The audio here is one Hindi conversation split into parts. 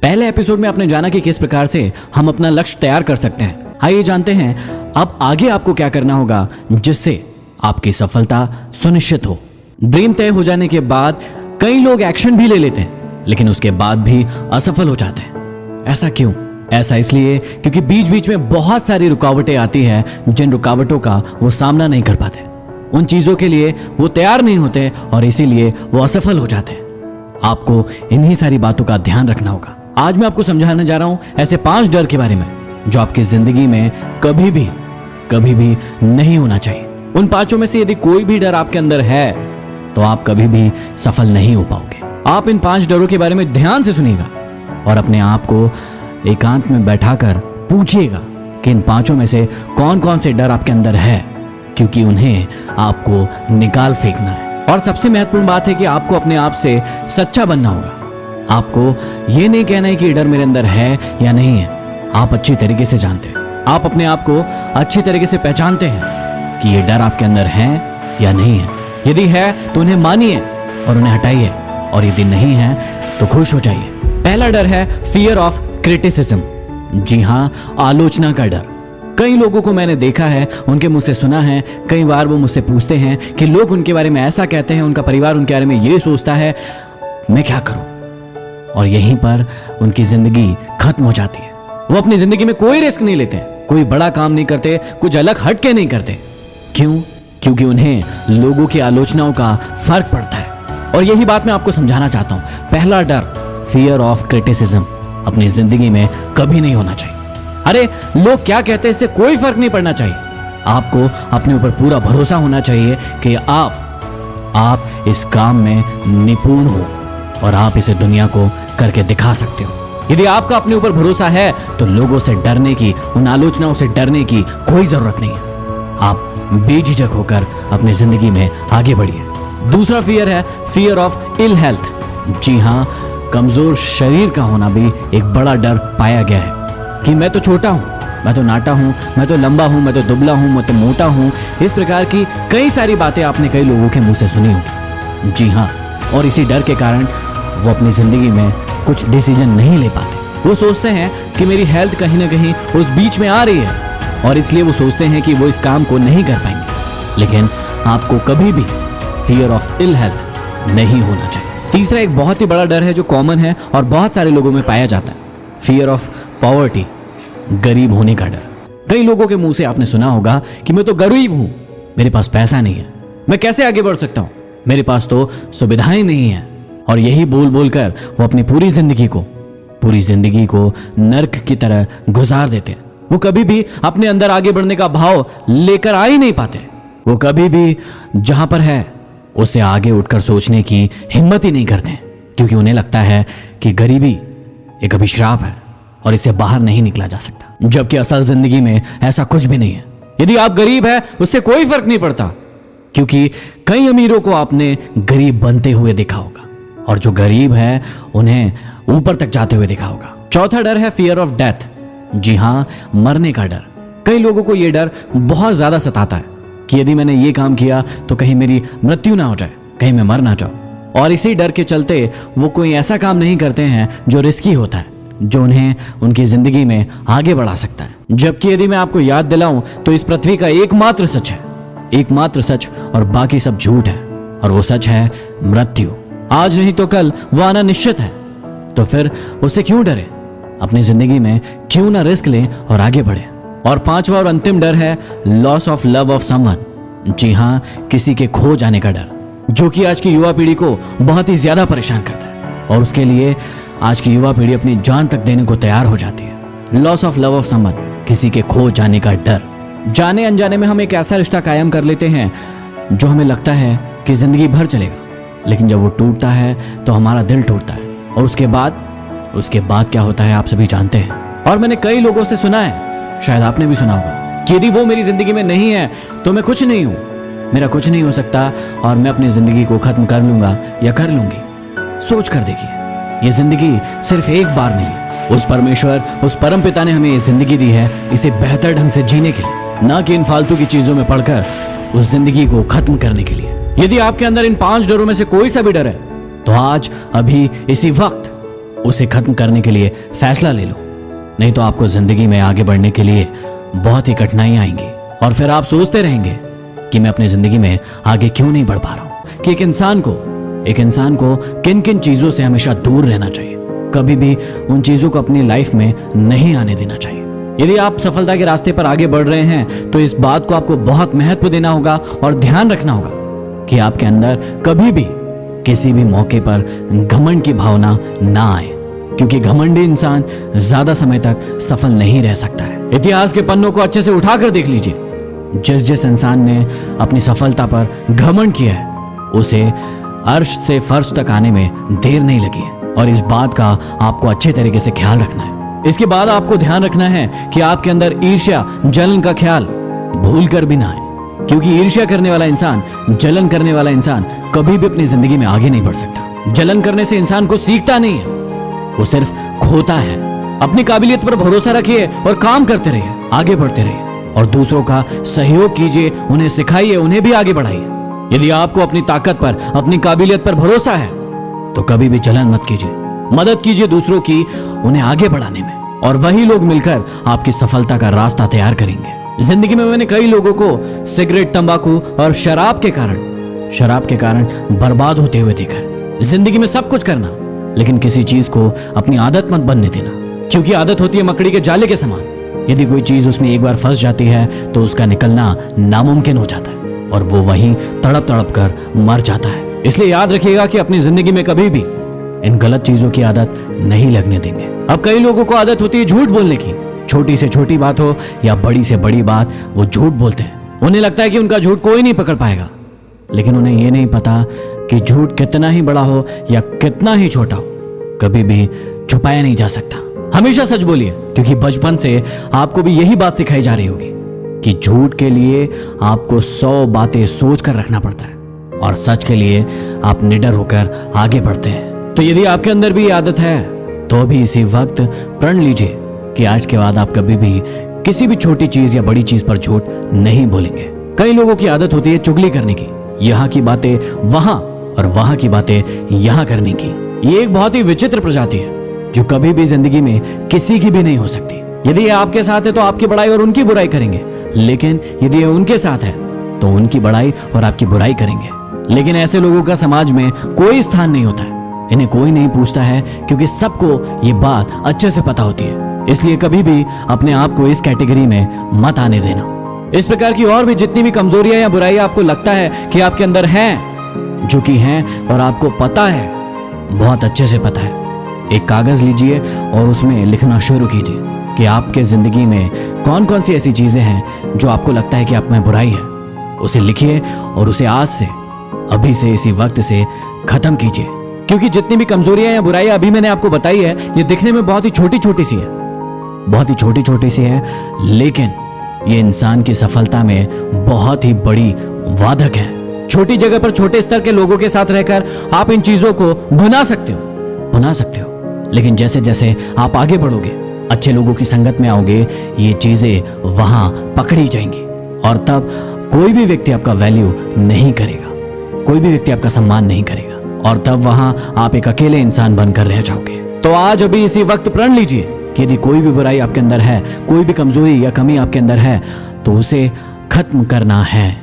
पहले एपिसोड में आपने जाना कि किस प्रकार से हम अपना लक्ष्य तैयार कर सकते हैं। आइए जानते हैं अब आगे आपको क्या करना होगा जिससे आपकी सफलता सुनिश्चित हो। ड्रीम तय हो जाने के बाद कई लोग एक्शन भी ले लेते हैं लेकिन उसके बाद भी असफल हो जाते हैं। ऐसा क्यों? ऐसा इसलिए क्योंकि बीच बीच में बहुत सारी रुकावटें आती हैं जिन रुकावटों का वो सामना नहीं कर पाते, उन चीजों के लिए वो तैयार नहीं होते और इसीलिए वो असफल हो जाते हैं। आपको इन्हीं सारी बातों का ध्यान रखना होगा। आज मैं आपको समझाने जा रहा हूं ऐसे 5 डर के बारे में जो आपकी जिंदगी में कभी भी नहीं होना चाहिए। उन 5 में से यदि कोई भी डर आपके अंदर है तो आप कभी भी सफल नहीं हो पाओगे। आप इन 5 डरों के बारे में ध्यान से सुनिएगा और अपने आप को एकांत में बैठाकर पूछिएगा कि इन 5 में से कौन कौन से डर आपके अंदर है, क्योंकि उन्हें आपको निकाल फेंकना है। और सबसे महत्वपूर्ण बात है कि आपको अपने आप से सच्चा बनना होगा। आपको यह नहीं कहना है कि ये डर मेरे अंदर है या नहीं है। आप अच्छी तरीके से जानते हैं, आप अपने आप को अच्छी तरीके से पहचानते हैं कि ये डर आपके अंदर है या नहीं है। यदि है तो उन्हें मानिए और उन्हें हटाइए, और यदि नहीं है तो खुश हो जाइए। पहला डर है फियर ऑफ क्रिटिसिज्म। जी हां, आलोचना का डर। कई लोगों को मैंने देखा है, उनके मुंह से सुना है, कई बार वो मुझसे पूछते हैं कि लोग उनके बारे में ऐसा कहते हैं, उनका परिवार उनके बारे में ये सोचता है, मैं क्या करूं? और यहीं पर उनकी जिंदगी खत्म हो जाती है। वो अपनी जिंदगी में कोई रिस्क नहीं लेते, कोई बड़ा काम नहीं करते, कुछ अलग हट के नहीं करते। क्यों? क्योंकि उन्हें लोगों की आलोचनाओं का फर्क पड़ता है। और यही बात मैं आपको समझाना चाहता हूं। पहला डर, फियर ऑफ क्रिटिसिज्म, अपनी जिंदगी में कभी नहीं होना चाहिए। अरे लोग क्या कहते हैं इससे कोई फर्क नहीं पड़ना चाहिए। आपको अपने ऊपर पूरा भरोसा होना चाहिए कि आप इस काम में निपुण हो और आप इसे दुनिया को करके दिखा सकते हो। यदि आपका अपने ऊपर भरोसा है तो लोगों से डरने की, उन आलोचनाओं से डरने की कोई जरूरत नहीं है। आप बेझिझक होकर अपनी जिंदगी में आगे बढ़िए। दूसरा फियर है फियर ऑफ इल हेल्थ। जी हां, कमजोर शरीर का होना भी एक बड़ा डर पाया गया है कि मैं तो छोटा हूं, मैं तो नाटा हूं, मैं तो लंबा हूं, मैं तो दुबला हूं, मैं तो मोटा हूं। इस प्रकार की कई सारी बातें आपने कई लोगों के मुंह से सुनी होगी। जी हां, और इसी डर के कारण वो अपनी जिंदगी में कुछ डिसीजन नहीं ले पाते। वो सोचते हैं कि मेरी हेल्थ कहीं ना कहीं उस बीच में आ रही है और इसलिए वो सोचते हैं कि वो इस काम को नहीं कर पाएंगे। लेकिन आपको कभी भी फियर ऑफ इल हेल्थ नहीं होना चाहिए। तीसरा एक बहुत ही बड़ा डर है जो कॉमन है और बहुत सारे लोगों में पाया जाता है, फियर ऑफ पॉवर्टी, गरीब होने का डर। कई लोगों के मुंह से आपने सुना होगा कि मैं तो गरीब हूं, मेरे पास पैसा नहीं है, मैं कैसे आगे बढ़ सकता हूं, मेरे पास तो सुविधाएं नहीं है। और यही बोल बोलकर वो अपनी पूरी जिंदगी को नर्क की तरह गुजार देते हैं। वो कभी भी अपने अंदर आगे बढ़ने का भाव लेकर आ ही नहीं पाते। वो कभी भी जहां पर है उससे आगे उठकर सोचने की हिम्मत ही नहीं करते, क्योंकि उन्हें लगता है कि गरीबी एक अभिशाप है और इससे बाहर नहीं निकला जा सकता। जबकि असल जिंदगी में ऐसा कुछ भी नहीं है। यदि आप गरीब है उससे कोई फर्क नहीं पड़ता, क्योंकि कई अमीरों को आपने गरीब बनते हुए देखा होगा और जो गरीब है उन्हें ऊपर तक जाते हुए देखा होगा। चौथा डर है फियर ऑफ डेथ। जी हां, मरने का डर। कई लोगों को यह डर बहुत ज्यादा सताता है कि यदि मैंने ये काम किया तो कहीं मेरी मृत्यु ना हो जाए, कहीं मैं मर ना जाऊं। और इसी डर के चलते वो कोई ऐसा काम नहीं करते हैं जो रिस्की होता है, जो उन्हें उनकी जिंदगी में आगे बढ़ा सकता है। जबकि यदि मैं आपको याद दिलाऊं तो इस पृथ्वी का एकमात्र सच है, एकमात्र सच, और बाकी सब झूठ है। और वो सच है मृत्यु। आज नहीं तो कल वो आना निश्चित है। तो फिर उससे क्यों डरे? अपनी जिंदगी में क्यों ना रिस्क लें और आगे बढ़े। और 5वां और अंतिम डर है loss of love of someone. जी हां, किसी के खो जाने का डर, जो कि आज की युवा पीढ़ी को बहुत ही ज्यादा परेशान करता है और उसके लिए आज की युवा पीढ़ी अपनी जान तक देने को तैयार हो जाती है। Loss of love of someone, किसी के खो जाने का डर। जाने अनजाने में हम एक ऐसा रिश्ता कायम कर लेते हैं जो हमें लगता है कि जिंदगी भर चलेगा, लेकिन जब वो टूटता है तो हमारा दिल टूटता है। और उसके बाद क्या होता है आप सभी जानते हैं। और मैंने कई लोगों से सुना है, शायद आपने भी सुना होगा, कि यदि वो मेरी जिंदगी में नहीं है तो मैं कुछ नहीं हूं, मेरा कुछ नहीं हो सकता और मैं अपनी जिंदगी को खत्म कर लूंगा या कर लूंगी। सोच कर देखिए, ये जिंदगी सिर्फ एक बार मिली। उस परमेश्वर, उस परम पिता ने हमें ये जिंदगी दी है इसे बेहतर ढंग से जीने के लिए, ना कि इन फालतू की चीजों में पड़कर उस जिंदगी को खत्म करने के लिए। यदि आपके अंदर इन 5 डरों में से कोई सा भी डर है तो आज अभी इसी वक्त उसे खत्म करने के लिए फैसला ले लो, नहीं तो आपको जिंदगी में आगे बढ़ने के लिए बहुत ही कठिनाइयां आएंगी और फिर आप सोचते रहेंगे कि मैं अपनी जिंदगी में आगे क्यों नहीं बढ़ पा रहा हूं। कि एक इंसान को किन किन चीजों से हमेशा दूर रहना चाहिए, कभी भी उन चीजों को अपनी लाइफ में नहीं आने देना चाहिए। यदि आप सफलता के रास्ते पर आगे बढ़ रहे हैं तो इस बात को आपको बहुत महत्व देना होगा और ध्यान रखना होगा कि आपके अंदर कभी भी किसी भी मौके पर घमंड की भावना ना आए, क्योंकि घमंडी इंसान ज्यादा समय तक सफल नहीं रह सकता है। इतिहास के पन्नों को अच्छे से उठाकर देख लीजिए, जिस इंसान ने अपनी सफलता पर घमंड किया है उसे अर्श से फर्श तक आने में देर नहीं लगी है। और इस बात का आपको अच्छे तरीके से ख्याल रखना है। इसके बाद आपको ध्यान रखना है कि आपके अंदर ईर्ष्या, जलन का ख्याल भूल कर भी ना आए, क्योंकि ईर्ष्या करने वाला इंसान, जलन करने वाला इंसान कभी भी अपनी जिंदगी में आगे नहीं बढ़ सकता। जलन करने से इंसान को सीखता नहीं है, वो सिर्फ खोता है। अपनी काबिलियत पर भरोसा रखिए और काम करते रहिए, आगे बढ़ते रहिए और दूसरों का सहयोग कीजिए, उन्हें सिखाइए, उन्हें भी आगे बढ़ाइए। यदि आपको अपनी ताकत पर, अपनी काबिलियत पर भरोसा है तो कभी भी जलन मत कीजिए, मदद कीजिए दूसरों की उन्हें आगे बढ़ाने में, और वही लोग मिलकर आपकी सफलता का रास्ता तैयार करेंगे। जिंदगी में मैंने कई लोगों को सिगरेट, तंबाकू और शराब के कारण बर्बाद होते हुए देखा है। जिंदगी में सब कुछ करना, लेकिन किसी चीज को अपनी आदत मत बनने देना, क्योंकि आदत होती है मकड़ी के जाले के समान। यदि कोई चीज उसमें एक बार फंस जाती है तो उसका निकलना नामुमकिन हो जाता है और वो वहीं तड़प तड़प कर मर जाता है। इसलिए याद रखिएगा कि अपनी जिंदगी में कभी भी इन गलत चीजों की आदत नहीं लगने देंगे। अब कई लोगों को आदत होती है झूठ बोलने की, छोटी से छोटी बात हो या बड़ी से बड़ी बात, वो झूठ बोलते हैं। उन्हें लगता है कि उनका झूठ कोई नहीं पकड़ पाएगा, लेकिन उन्हें यह नहीं पता कि झूठ कितना ही बड़ा हो या कितना ही छोटा हो, कभी भी छुपाया नहीं जा सकता। हमेशा सच बोलिए, क्योंकि बचपन से आपको भी यही बात सिखाई जा रही होगी कि झूठ के लिए आपको 100 बातें सोच कर रखना पड़ता है और सच के लिए आप निडर होकर आगे बढ़ते हैं। तो यदि आपके अंदर भी ये आदत है तो भी इसी वक्त प्रण लीजिए कि आज के बाद आप कभी भी किसी भी छोटी चीज या बड़ी चीज पर झूठ नहीं बोलेंगे। कई लोगों की आदत होती है चुगली करने की, यहाँ की बातें वहां और वहां की बातें यहाँ करने की। ये एक बहुत ही विचित्र प्रजाति है जो कभी भी जिंदगी में किसी की भी नहीं हो सकती। यदि ये आपके साथ है तो आपकी बड़ाई और उनकी बुराई करेंगे, लेकिन यदि ये उनके साथ है तो उनकी बड़ाई और आपकी बुराई करेंगे। लेकिन ऐसे लोगों का समाज में कोई स्थान नहीं होता है, इन्हें कोई नहीं पूछता है, क्योंकि सबको ये बात अच्छे से पता होती है। इसलिए कभी भी अपने आप को इस कैटेगरी में मत आने देना। इस प्रकार की और भी जितनी भी कमजोरियां या बुराइयां आपको लगता है कि आपके अंदर हैं, जो कि हैं और आपको पता है, बहुत अच्छे से पता है, एक कागज लीजिए और उसमें लिखना शुरू कीजिए कि आपके जिंदगी में कौन कौन सी ऐसी चीजें हैं जो आपको लगता है कि आप में बुराई है। उसे लिखिए और उसे आज से, अभी से, इसी वक्त से खत्म कीजिए, क्योंकि जितनी भी कमजोरियां या बुराइयां अभी मैंने आपको बताई है, ये दिखने में बहुत ही छोटी छोटी सी है, बहुत ही छोटी छोटी सी है, लेकिन ये इंसान की सफलता में बहुत ही बड़ी वाधक है। छोटी जगह पर छोटे स्तर के लोगों के साथ रहकर आप इन चीजों को भुना सकते हो, लेकिन जैसे जैसे आप आगे बढ़ोगे, अच्छे लोगों की संगत में आओगे, ये चीजें वहां पकड़ी जाएंगी और तब कोई भी व्यक्ति आपका वैल्यू नहीं करेगा, कोई भी व्यक्ति आपका सम्मान नहीं करेगा और तब वहां आप एक अकेले इंसान बनकर रह जाओगे। तो आज अभी इसी वक्त प्रण लीजिए कि यदि कोई भी बुराई आपके अंदर है, कोई भी कमजोरी या कमी आपके अंदर है, तो उसे खत्म करना है।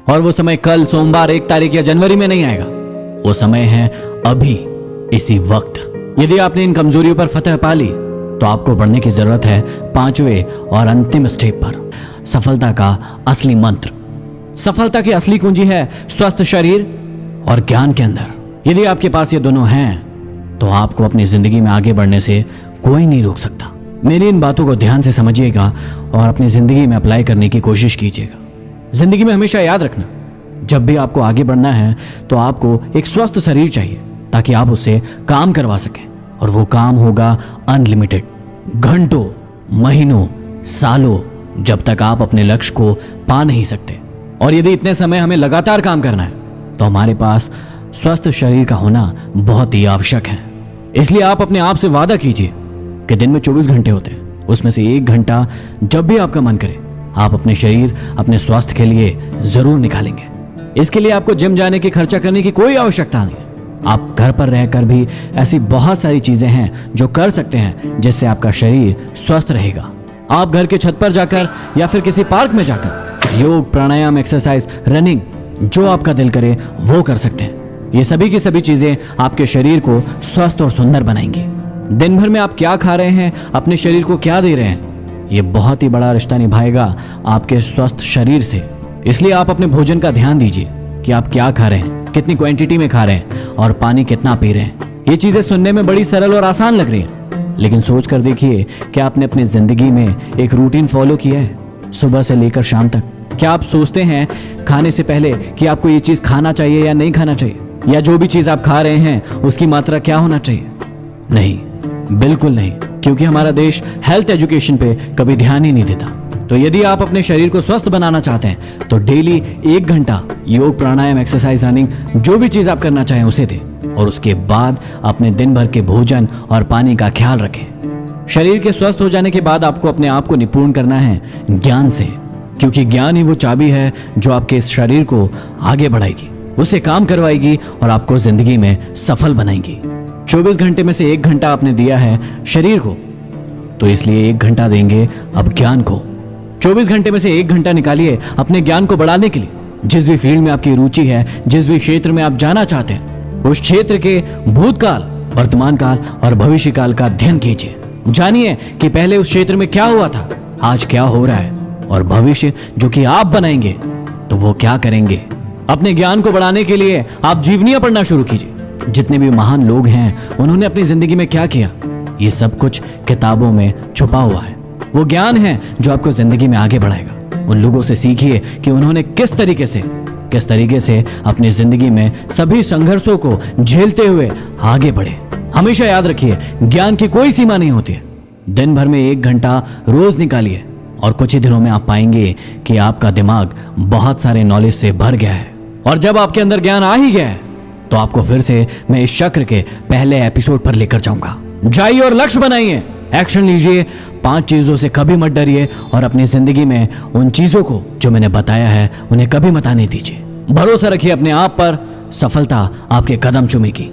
और वो समय कल, सोमवार, 1 तारीख या जनवरी में नहीं आएगा, वो समय है अभी, इसी वक्त। यदि आपने इन कमजोरियों पर फतह पा ली तो आपको बढ़ने की जरूरत है 5वें और अंतिम स्टेप पर, सफलता का असली मंत्र। सफलता की असली कुंजी है स्वस्थ शरीर और ज्ञान के अंदर। यदि आपके पास ये दोनों हैं तो आपको अपनी जिंदगी में आगे बढ़ने से कोई नहीं रोक सकता। मेरी इन बातों को ध्यान से समझिएगा और अपनी जिंदगी में अप्लाई करने की कोशिश कीजिएगा। जिंदगी में हमेशा याद रखना, जब भी आपको आगे बढ़ना है तो आपको एक स्वस्थ शरीर चाहिए ताकि आप उससे काम करवा सकें, और वो काम होगा अनलिमिटेड, घंटों, महीनों, सालों, जब तक आप अपने लक्ष्य को पा नहीं सकते। और यदि इतने समय हमें लगातार काम करना है तो हमारे पास स्वस्थ शरीर का होना बहुत ही आवश्यक है। इसलिए आप अपने आप से वादा कीजिए कि दिन में 24 घंटे होते हैं, उसमें से 1 घंटा जब भी आपका मन करे आप अपने शरीर, अपने स्वास्थ्य के लिए जरूर निकालेंगे। इसके लिए आपको जिम जाने की, खर्चा करने की कोई आवश्यकता नहीं है। आप घर पर रहकर भी ऐसी बहुत सारी चीजें हैं जो कर सकते हैं जिससे आपका शरीर स्वस्थ रहेगा। आप घर के छत पर जाकर या फिर किसी पार्क में जाकर योग, प्राणायाम, एक्सरसाइज, रनिंग, जो आपका दिल करे वो कर सकते हैं। ये सभी की सभी चीजें आपके शरीर को स्वस्थ और सुंदर बनाएंगी। दिन भर में आप क्या खा रहे हैं, अपने शरीर को क्या दे रहे हैं, ये बहुत ही बड़ा रिश्ता निभाएगा आपके स्वस्थ शरीर से। इसलिए आप अपने भोजन का ध्यान दीजिए कि आप क्या खा रहे हैं, कितनी क्वांटिटी में खा रहे हैं और पानी कितना पी रहे हैं। ये चीजें सुनने में बड़ी सरल और आसान लग रही हैं, लेकिन सोच कर देखिए कि आपने अपनी जिंदगी में एक रूटीन फॉलो किया है सुबह से लेकर शाम तक। क्या आप सोचते हैं खाने से पहले कि आपको ये चीज खाना चाहिए या नहीं खाना चाहिए, या जो भी चीज आप खा रहे हैं उसकी मात्रा क्या होना चाहिए? नहीं, बिल्कुल नहीं, क्योंकि हमारा देश हेल्थ एजुकेशन पे कभी ध्यान ही नहीं देता। तो यदि आप अपने शरीर को स्वस्थ बनाना चाहते हैं तो डेली 1 घंटा योग, प्राणायाम, एक्सरसाइज, रनिंग, जो भी चीज आप करना चाहें उसे दें और उसके बाद अपने दिन भर के भोजन और पानी का ख्याल रखें। शरीर के स्वस्थ हो जाने के बाद आपको अपने आप को निपुण करना है ज्ञान से, क्योंकि ज्ञान ही वो चाबी है जो आपके इस शरीर को आगे बढ़ाएगी, उसे काम करवाएगी और आपको जिंदगी में सफल बनाएगी। 24 घंटे में से 1 घंटा आपने दिया है शरीर को, तो इसलिए 1 घंटा देंगे अब ज्ञान को। 24 घंटे में से 1 घंटा निकालिए अपने ज्ञान को बढ़ाने के लिए। जिस भी फील्ड में आपकी रुचि है, जिस भी क्षेत्र में आप जाना चाहते हैं, उस क्षेत्र के भूतकाल, वर्तमान काल और भविष्य काल का अध्ययन कीजिए। जानिए कि पहले उस क्षेत्र में क्या हुआ था, आज क्या हो रहा है, और भविष्य जो कि आप बनाएंगे तो वो क्या करेंगे। अपने ज्ञान को बढ़ाने के लिए आप जीवनियां पढ़ना शुरू कीजिए। जितने भी महान लोग हैं उन्होंने अपनी जिंदगी में क्या किया, ये सब कुछ किताबों में छुपा हुआ है। वो ज्ञान है जो आपको जिंदगी में आगे बढ़ाएगा। उन लोगों से सीखिए कि उन्होंने किस तरीके से अपनी जिंदगी में सभी संघर्षों को झेलते हुए आगे बढ़े। हमेशा याद रखिए, ज्ञान की कोई सीमा नहीं होती है। दिन भर में 1 घंटा रोज निकालिए और कुछ ही दिनों में आप पाएंगे कि आपका दिमाग बहुत सारे नॉलेज से भर गया है। और जब आपके अंदर ज्ञान आ ही गया है तो आपको फिर से मैं इस चक्र के पहले एपिसोड पर लेकर जाऊंगा। जाइए और लक्ष्य बनाइए, एक्शन लीजिए, 5 चीजों से कभी मत डरिए और अपनी जिंदगी में उन चीजों को जो मैंने बताया है उन्हें कभी मत आने दीजिए। भरोसा रखिए अपने आप पर, सफलता आपके कदम चूमेगी।